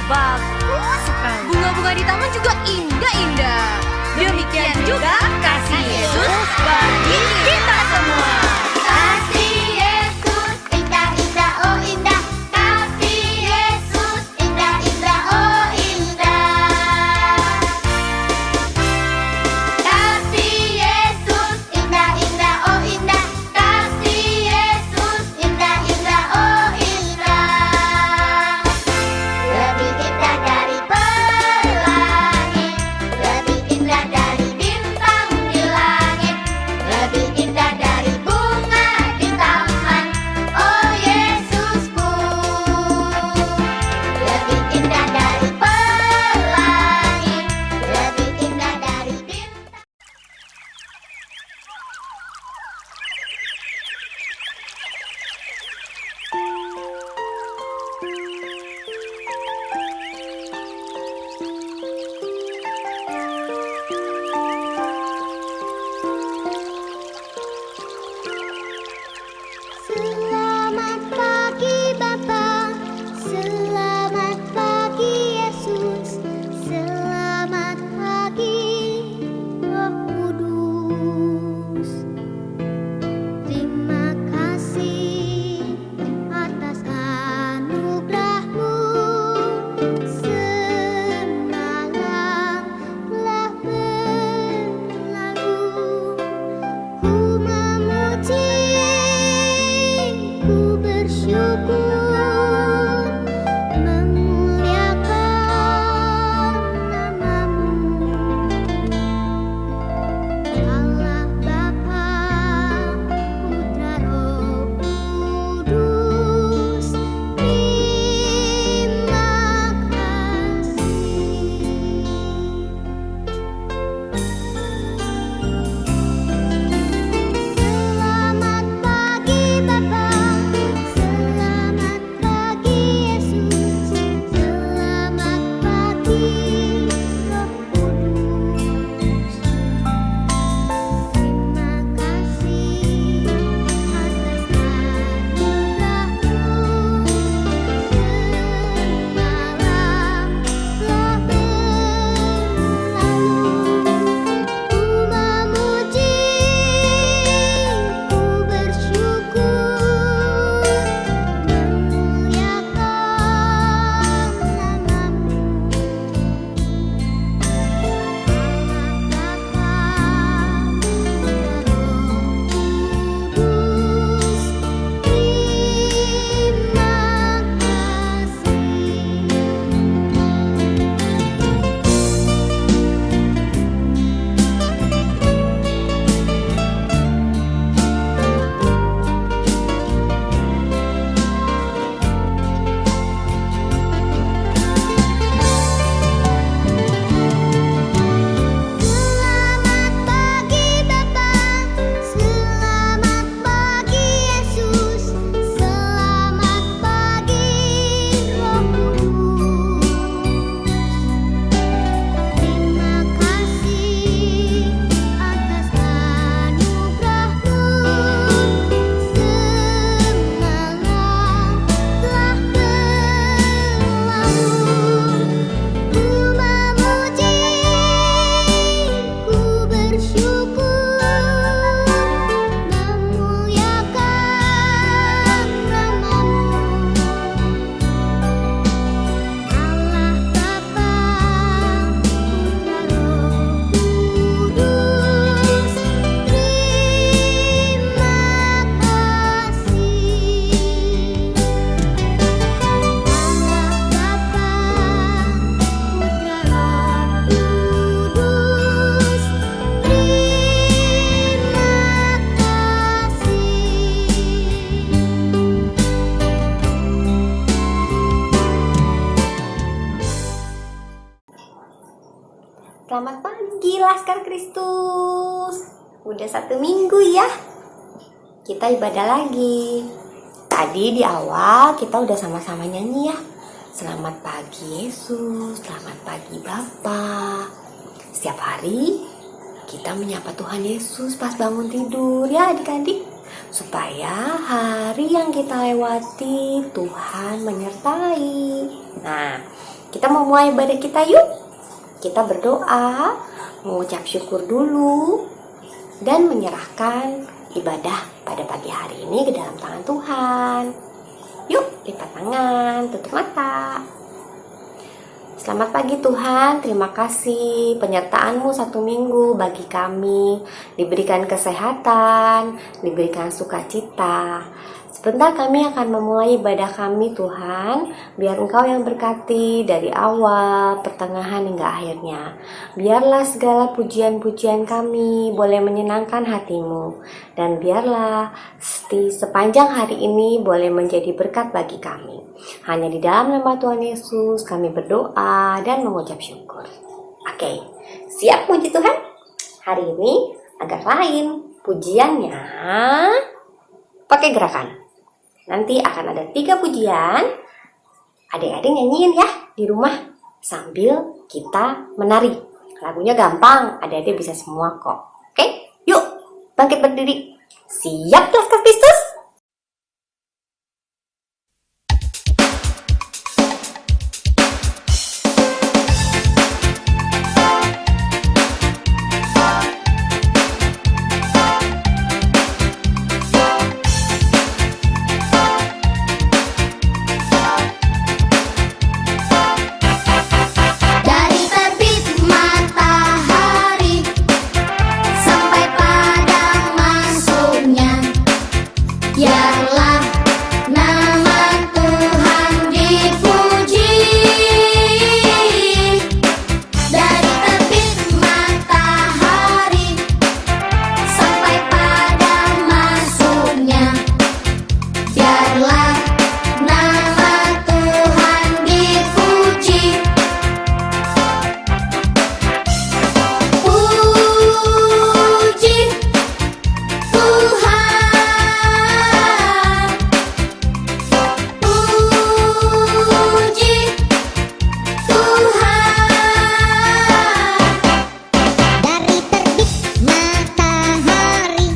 bagus sekali. Bunga-bunga di taman juga indah-indah. Demikian juga kasih Yesus bagi kita semua. Kasih Yesus indah-indah, oh indah. Kasih Yesus indah-indah, oh indah. Kasih Yesus indah-indah, oh indah. Kasih Yesus indah-indah, oh indah. Lebih indah dari pelangi, lebih indah dari bintang di langit, lebih indah dari bunga di taman. Oh Yesusku, lebih indah dari pelangi, lebih indah dari bintang. Selamat pagi Bapa, selamat pagi Yesus, selamat pagi Roh Kudus. Terima kasih atas anugerah-Mu, semalam telah berlalu. Ku memuji, ku bersyukur, memuliakan nama-Mu. Allah Bapa, Putra Roh Kudus, terima kasih. Selamat pagi Bapa, selamat pagi Yesus, selamat pagi Roh Kudus. Terima kasih atas anugerah-Mu, semalam telah berlalu. Ku memuji, ku bersyukur, memuliakan nama-Mu. Selamat pagi Bapa, selamat pagi Yesus, selamat pagi Roh Kudus. Terima kasih atas anugerah-Mu, semalam telah berlalu. Ku memuji, ku bersyukur, memuliakan nama-Mu. Allah Bapa, Putra Roh Kudus, terima kasih. Allah Bapa, Putra Roh Kudus, Selamat pagi Laskar Kristus. Udah 1 minggu ya kita ibadah lagi. Tadi di awal kita udah sama-sama nyanyi ya. Selamat pagi Yesus, selamat pagi Bapa. Setiap hari kita menyapa Tuhan Yesus pas bangun tidur ya adik-adik. Supaya hari yang kita lewati Tuhan menyertai. Nah, Kita mau mulai ibadah kita yuk. Kita berdoa, mengucap syukur dulu, dan menyerahkan ibadah pada pagi hari ini ke dalam tangan Tuhan. Yuk, lipat tangan, tutup mata. Selamat pagi Tuhan, terima kasih penyertaan-Mu 1 minggu bagi kami. Diberikan kesehatan, diberikan sukacita. Sebentar kami akan memulai ibadah kami Tuhan. Biar Engkau yang berkati dari awal, pertengahan hingga akhirnya. Biarlah segala pujian-pujian kami boleh menyenangkan hati-Mu. Dan biarlah sepanjang hari ini boleh menjadi berkat bagi kami. Hanya di dalam nama Tuhan Yesus kami berdoa dan mengucap syukur. Oke, siap puji Tuhan? Hari ini agak lain. Pujiannya pakai gerakan. Nanti akan ada 3 pujian. Adik-adik nyanyiin ya di rumah sambil kita menari. Lagunya gampang, adik-adik bisa semua kok. Oke, yuk bangkit berdiri. Siap Laskar Kristus? Dari terbit matahari sampai padang masuknya, biarlah nama Tuhan dipuji. Dari terbit matahari sampai padang masuknya, biarlah nama Tuhan dipuji. Puji Tuhan, puji Tuhan. Dari terbit matahari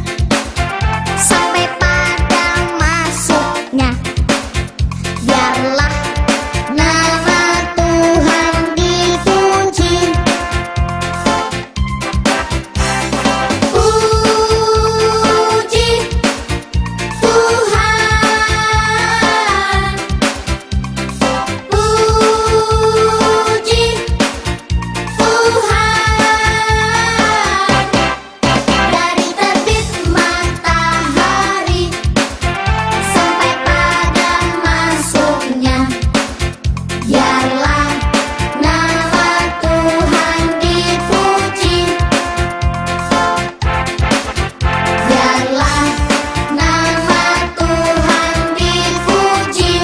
sampai padang masuknya, biarlah nama Tuhan dipuji. Puji Tuhan, puji Tuhan. Dari terbit matahari sampai padang masuknya, biarlah nama Tuhan dipuji. Biarlah nama Tuhan dipuji.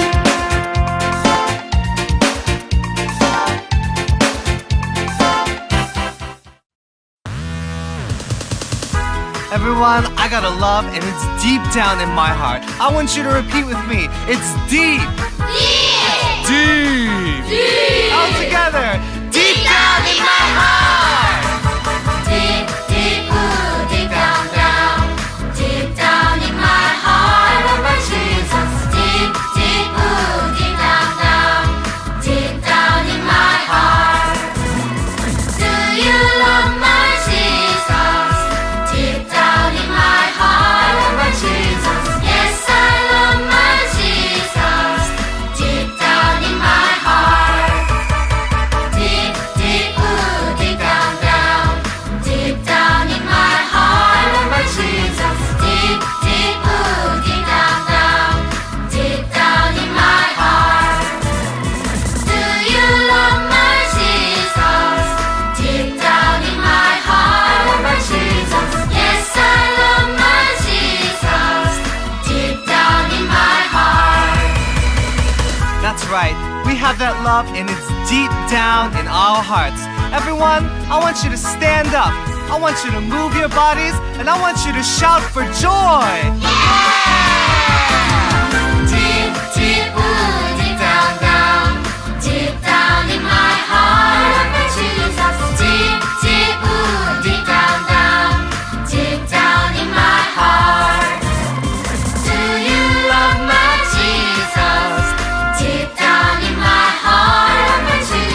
Everyone, I got a love and it's deep down in my heart. I want you to repeat with me. It's deep. Deep. Deep. All together. Deep down in my heart. Deep, deep, ooh, deep down, down. Deep down in my heart, I love my Jesus. Deep, deep, ooh, deep down, down. Deep down in my heart. Do you love my Jesus? Deep down in my heart, I love my Jesus. Yes, I love my Jesus. Deep down in my heart. Deep, deep, ooh, deep down, down. Deep down in my heart, I love my Jesus. Deep, deep, ooh, deep down, down. Deep down in my heart. Do you love my Jesus? Deep down in my heart, I love my Jesus. Yes, I love my Jesus. Deep down in my heart. That's right. We have that love and it's deep down in our hearts. Everyone, I want you to stand up. I want you to move your bodies and I want you to shout for joy. Deep, deep, ooh, deep down, down. Deep down in my heart, I love my Jesus. Deep, deep, ooh, deep down, down. Deep down in my heart. Do you love my Jesus? Deep down in my heart, I love my Jesus.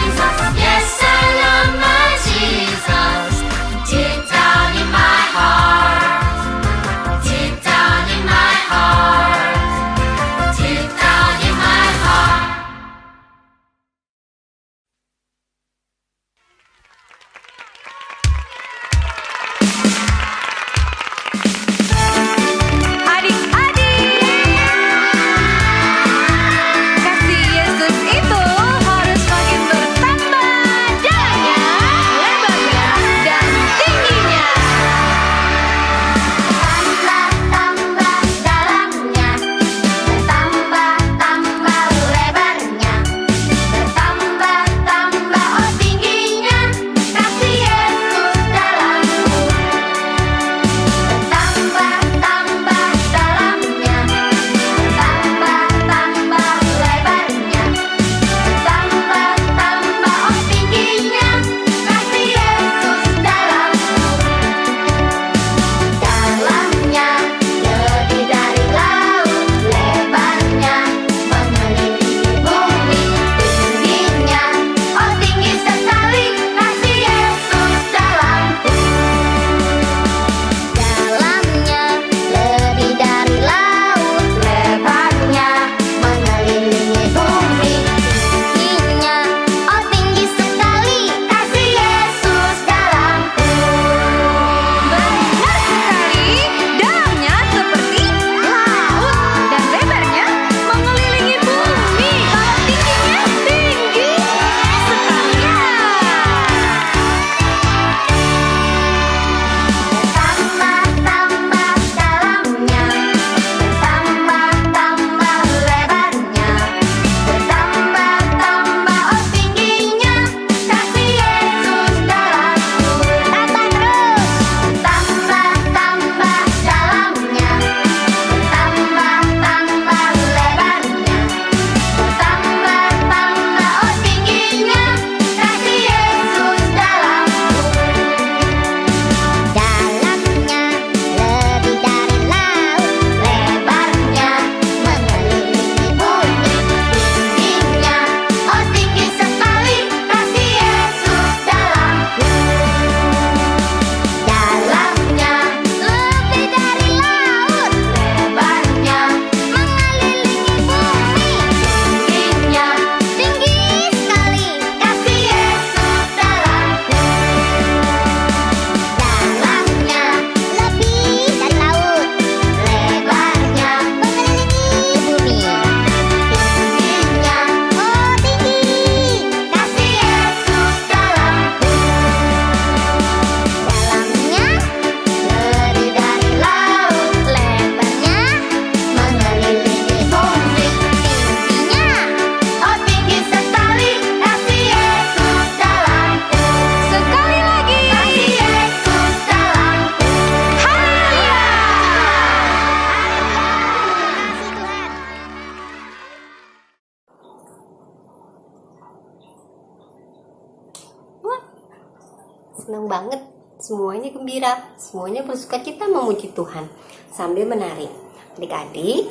banget. Semuanya gembira, semuanya bersukacita memuji Tuhan sambil menari. Adik-adik,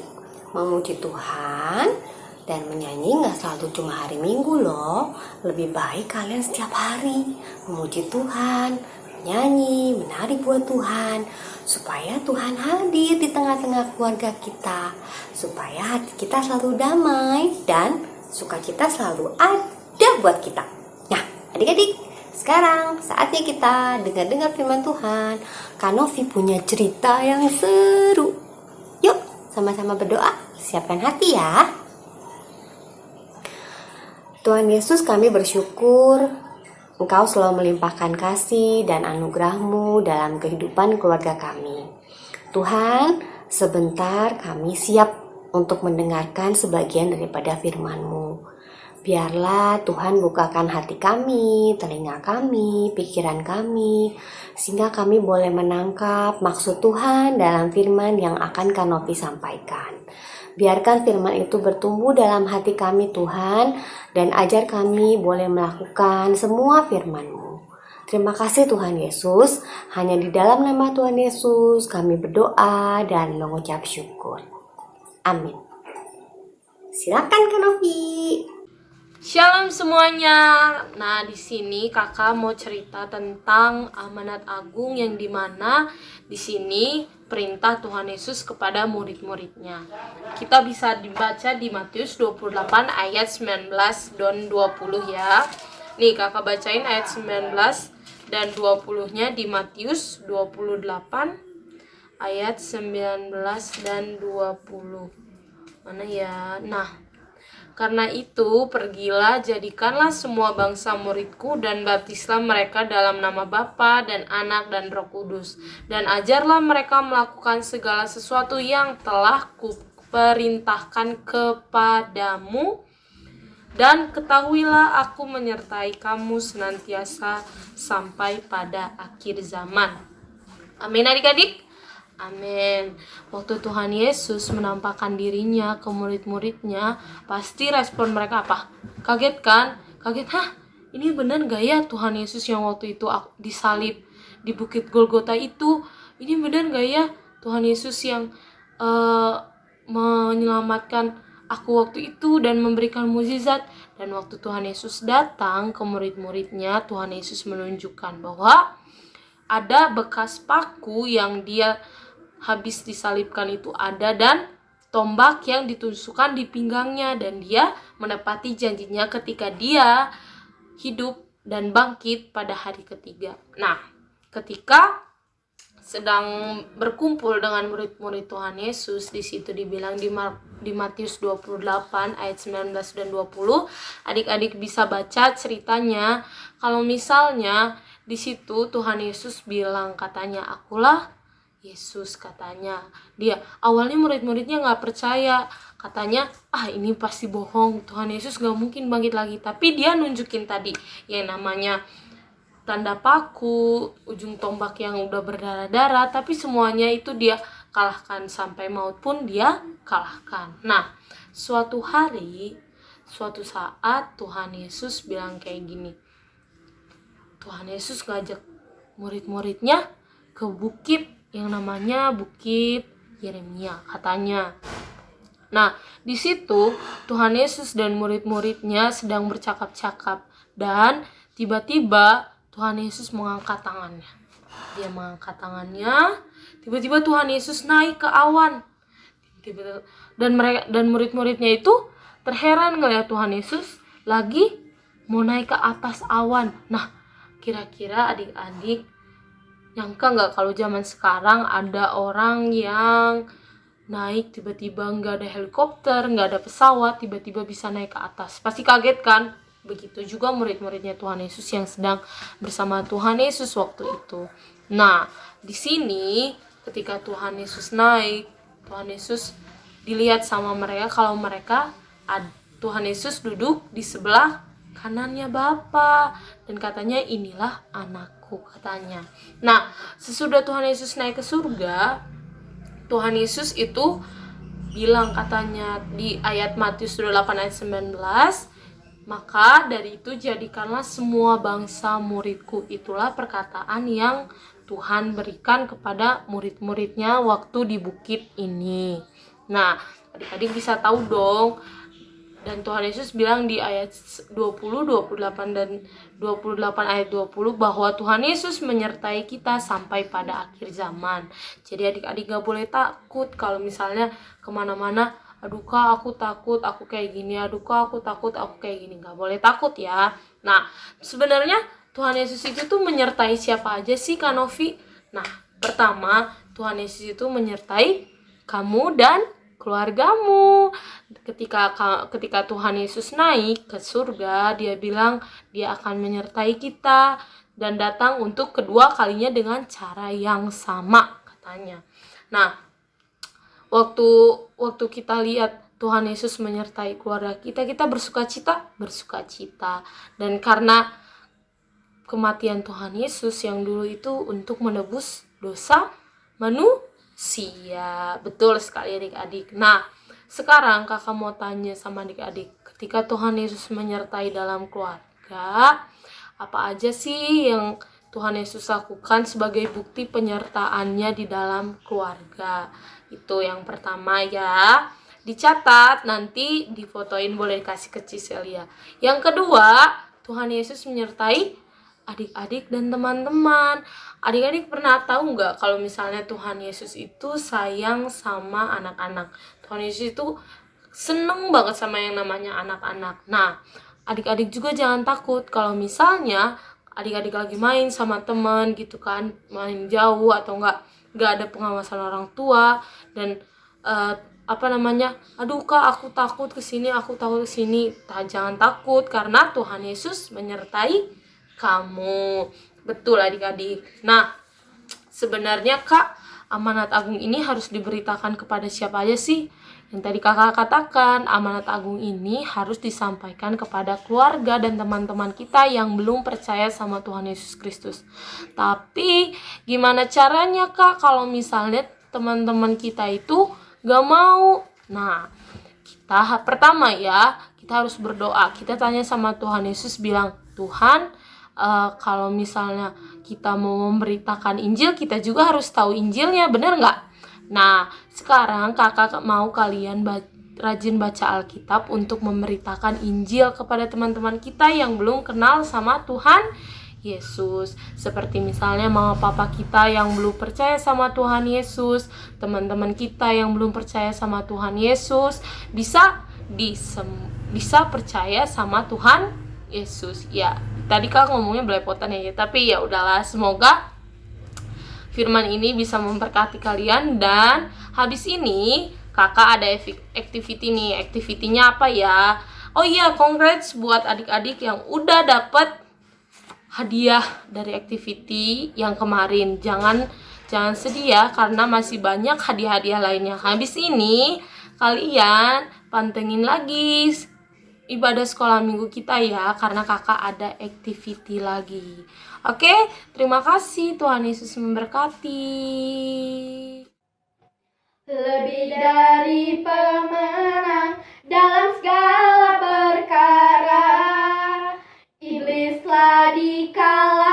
memuji Tuhan dan menyanyi gak selalu cuma hari Minggu loh. Lebih baik kalian setiap hari memuji Tuhan, menyanyi, menari buat Tuhan, supaya Tuhan hadir di tengah-tengah keluarga kita, supaya hati kita selalu damai dan sukacita selalu ada buat kita. Nah, adik-adik, sekarang saatnya kita dengar-dengar firman Tuhan. Kak Novi punya cerita yang seru. Yuk, sama-sama berdoa. Siapkan hati ya. Tuhan Yesus, kami bersyukur Engkau selalu melimpahkan kasih dan anugerah-Mu dalam kehidupan keluarga kami. Tuhan, sebentar kami siap untuk mendengarkan sebagian daripada firman-Mu. Biarlah Tuhan bukakan hati kami, telinga kami, pikiran kami, sehingga kami boleh menangkap maksud Tuhan dalam firman yang akan Kak Novi sampaikan. Biarkan firman itu bertumbuh dalam hati kami Tuhan, dan ajar kami boleh melakukan semua firman-Mu. Terima kasih Tuhan Yesus, hanya di dalam nama Tuhan Yesus kami berdoa dan mengucap syukur. Amin. Silakan Kak Novi. Shalom semuanya. Nah, di sini Kakak mau cerita tentang amanat agung yang dimana di sini perintah Tuhan Yesus kepada murid-muridnya. Kita bisa dibaca di Matius 28 ayat 19 dan 20 ya. Nih, Kakak bacain ayat 19 dan 20-nya di Matius 28 ayat 19 dan 20. Mana ya? Nah, karena itu, pergilah, jadikanlah semua bangsa muridku dan baptislah mereka dalam nama Bapa dan Anak dan Roh Kudus. Dan ajarlah mereka melakukan segala sesuatu yang telah kuperintahkan kepadamu. Dan ketahuilah aku menyertai kamu senantiasa sampai pada akhir zaman. Amin adik-adik. Amin. Waktu Tuhan Yesus menampakkan dirinya ke murid-muridnya, pasti respon mereka apa? Kaget kan? Kaget, hah? Ini benar gak ya Tuhan Yesus yang waktu itu disalib di Bukit Golgota itu? Ini benar gak ya Tuhan Yesus yang menyelamatkan aku waktu itu dan memberikan mukjizat? Dan waktu Tuhan Yesus datang ke murid-muridnya, Tuhan Yesus menunjukkan bahwa ada bekas paku yang dia habis disalibkan itu ada, dan tombak yang ditusukkan di pinggangnya, dan dia menepati janjinya ketika dia hidup dan bangkit pada hari ketiga. Nah, ketika sedang berkumpul dengan murid-murid Tuhan Yesus, di situ dibilang di Matius 28 ayat 19 dan 20, adik-adik bisa baca ceritanya. Kalau misalnya di situ Tuhan Yesus bilang, katanya, akulah Yesus, katanya. Dia awalnya murid-muridnya gak percaya, katanya ini pasti bohong, Tuhan Yesus gak mungkin bangkit lagi. Tapi dia nunjukin tadi yang namanya tanda paku, ujung tombak yang udah berdarah-darah, tapi semuanya itu dia kalahkan, sampai maut pun dia kalahkan. Nah, suatu hari, suatu saat Tuhan Yesus bilang kayak gini. Tuhan Yesus ngajak murid-muridnya ke bukit yang namanya Bukit Yeremia, katanya. Nah, di situ Tuhan Yesus dan murid-muridnya sedang bercakap-cakap, dan tiba-tiba Tuhan Yesus mengangkat tangannya. Dia mengangkat tangannya, tiba-tiba Tuhan Yesus naik ke awan. Dan murid-muridnya itu terheran ngeliat Tuhan Yesus lagi mau naik ke atas awan. Nah, kira-kira adik-adik nyangka nggak kalau zaman sekarang ada orang yang naik tiba-tiba nggak ada helikopter, nggak ada pesawat, tiba-tiba bisa naik ke atas? Pasti kaget kan? Begitu juga murid-muridnya Tuhan Yesus yang sedang bersama Tuhan Yesus waktu itu. Nah, di sini ketika Tuhan Yesus naik, Tuhan Yesus dilihat sama mereka kalau mereka Tuhan Yesus duduk di sebelah kanannya Bapa, dan katanya, inilah anakku, katanya. Nah, sesudah Tuhan Yesus naik ke surga, Tuhan Yesus itu bilang, katanya di ayat Matius 28 ayat 19, Maka dari itu jadikanlah semua bangsa muridku. Itulah perkataan yang Tuhan berikan kepada murid-muridnya waktu di bukit ini. Nah, adik-adik bisa tahu dong. Dan Tuhan Yesus bilang di ayat 20, 28 dan 28 ayat 20 bahwa Tuhan Yesus menyertai kita sampai pada akhir zaman. Jadi adik-adik gak boleh takut kalau misalnya kemana-mana, aduh kak aku takut, aku kayak gini, aduh kak aku takut, aku kayak gini. Gak boleh takut ya. Nah, sebenarnya Tuhan Yesus itu tuh menyertai siapa aja sih Kak Novi? Nah, pertama Tuhan Yesus itu menyertai kamu dan keluargamu. Ketika Tuhan Yesus naik ke surga, dia bilang dia akan menyertai kita dan datang untuk kedua kalinya dengan cara yang sama katanya. Nah, waktu kita lihat Tuhan Yesus menyertai keluarga kita bersukacita. Dan karena kematian Tuhan Yesus yang dulu itu untuk menebus dosa manusia. Betul sekali adik-adik. Nah, sekarang kakak mau tanya sama adik-adik, ketika Tuhan Yesus menyertai dalam keluarga, apa aja sih yang Tuhan Yesus lakukan sebagai bukti penyertaannya di dalam keluarga? Itu yang pertama ya. Dicatat, nanti difotoin, boleh dikasih ke Ciselia. Yang kedua, Tuhan Yesus menyertai adik-adik dan teman-teman. Adik-adik pernah tahu nggak kalau misalnya Tuhan Yesus itu sayang sama anak-anak? Tuhan Yesus itu seneng banget sama yang namanya anak-anak. Nah, adik-adik juga jangan takut kalau misalnya adik-adik lagi main sama teman gitu kan, main jauh atau nggak ada pengawasan orang tua dan aduh kak aku takut kesini, aku takut kesini. Jangan takut karena Tuhan Yesus menyertai kamu. Betul adik-adik. Nah, sebenarnya kak, amanat agung ini harus diberitakan kepada siapa aja sih? Yang tadi kakak katakan, amanat agung ini harus disampaikan kepada keluarga dan teman-teman kita yang belum percaya sama Tuhan Yesus Kristus. Tapi gimana caranya kak kalau misalnya teman-teman kita itu gak mau? Nah, pertama ya, kita harus berdoa. Kita tanya sama Tuhan Yesus, bilang, Tuhan, kalau misalnya kita mau memberitakan Injil, kita juga harus tahu Injilnya, bener nggak? Nah, sekarang kakak mau kalian rajin baca Alkitab untuk memberitakan Injil kepada teman-teman kita yang belum kenal sama Tuhan Yesus. Seperti misalnya mama papa kita yang belum percaya sama Tuhan Yesus, teman-teman kita yang belum percaya sama Tuhan Yesus, bisa percaya sama Tuhan Yesus. Ya, tadi kak ngomongnya belepotan ya, tapi ya udahlah, semoga firman ini bisa memberkati kalian. Dan habis ini kakak ada activity nih. Activity-nya apa ya? Oh iya, congrats buat adik-adik yang udah dapet hadiah dari activity yang kemarin. Jangan sedih ya, karena masih banyak hadiah-hadiah lainnya. Habis ini kalian pantengin lagi ibadah sekolah minggu kita ya, karena kakak ada activity lagi. Oke, terima kasih. Tuhan Yesus memberkati. Lebih dari pemenang dalam segala perkara, iblislah dikalahkan.